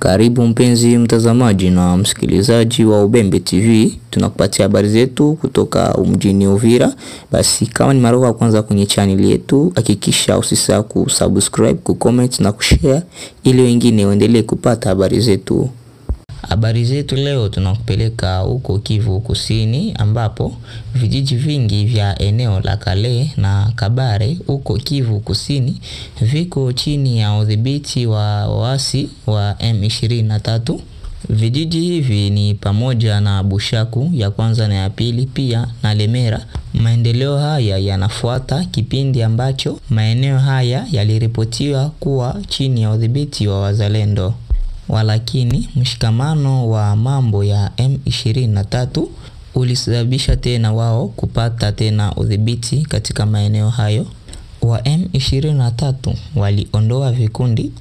Karibu mpenzi mtazamaji na msikilizaji wa Ubembe TV. Tunakupatia habari zetu kutoka mjini Uvira. Basi kama ni mara ya kwanza kwenye channel yetu, hakikisha usisahau kusubscribe, kucomment na kushare ili wengine waendelee kupata habari zetu. Habari zetu leo tunakupeleka huko Kivu Kusini, ambapo vijiji vingi vya eneo la Kale na Kabare huko Kivu Kusini viko chini ya udhibiti wa waasi wa M23. Vijiji hivi ni pamoja na Bushaku ya kwanza na ya pili, pia na Lemera. Maendeleo haya yanafuata kipindi ambacho maeneo haya yaliripotiwa kuwa chini ya udhibiti wa wazalendo. Walakini mshikamano wa mambo ya M23 ulisababisha tena wao kupata tena udhibiti katika maeneo hayo. Wa M23 waliondoa vikundi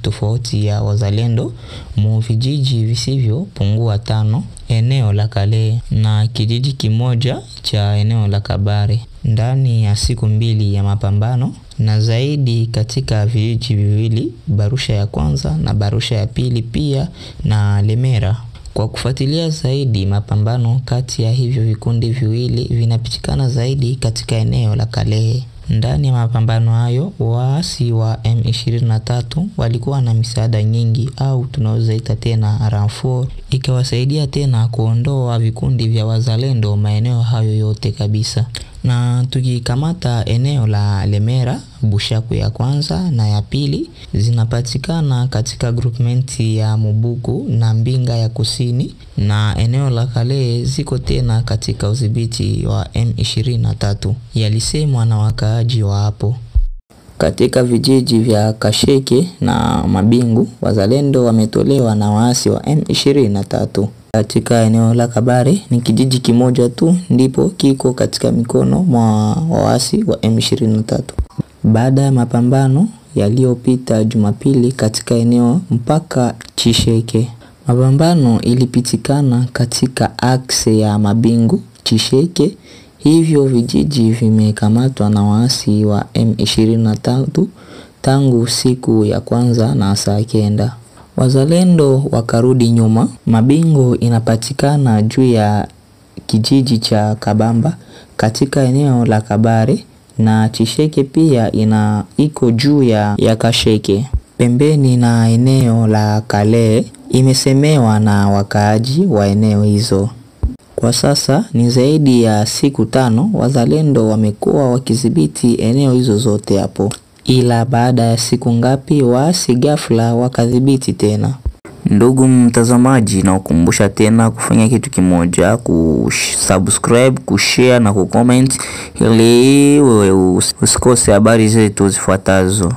tofauti ya wazalendo mu vijiji visivyo pungua 5 eneo la Kale na kijiji kimoja cha eneo la Kabare ndani ya siku 2 ya mapambano, na zaidi katika vijiji viwili, Barusha ya kwanza na Barusha ya pili, pia na Lemera. Kwa kufuatilia zaidi mapambano kati ya hivyo vikundi viwili vinapitikana zaidi katika eneo la Kale. Ndani ya mapambano hayo, waasi wa M23 walikuwa na misaada nyingi, au tunaozaita tena ranfort, ikawasaidia tena kuondoa vikundi vya wazalendo maeneo hayo yote kabisa. Na tukikamata eneo la Lemera, Bushaku ya kwanza na ya pili zinapatikana katika groupmenti ya Mubuku na Mbinga ya kusini, na eneo la Kale ziko tena katika udhibiti wa M23, yalisemwa na wakaaji wa hapo. Katika vijiji vya Kasheke na Mabingu, wazalendo wametolewa na waasi wa M23. Katika eneo la Kabare ni kijiji kimoja tu ndipo kiko katika mikono mwa waasi wa M23. Baada ya mapambano yaliyopita Jumapili katika eneo mpaka Chisheke, mapambano ilipitikana katika akse ya Mabingu Chisheke. Hivyo vijiji vimekamatwa na waasi wa M23 tangu siku ya kwanza na saa 9. Wazalendo wakarudi nyuma. Mabingu inapatikana juu ya kijiji cha Kabamba katika eneo la Kabare, na Chisheke pia iko juu ya Kasheke pembeni na eneo la Kale, imesemewa na wakaaji wa eneo hizo. Kwa sasa ni zaidi ya siku 5 wazalendo wamekuwa wakidhibiti eneo hizo zote hapo, ila baada ya siku ngapi waasi ghafla wakadhibiti tena. Ndugu mtazamaji, na ukumbusha tena kufanya kitu kimoja, kusubscribe, kushare na kucomment ili wewe usikose habari zetu zifuatazo.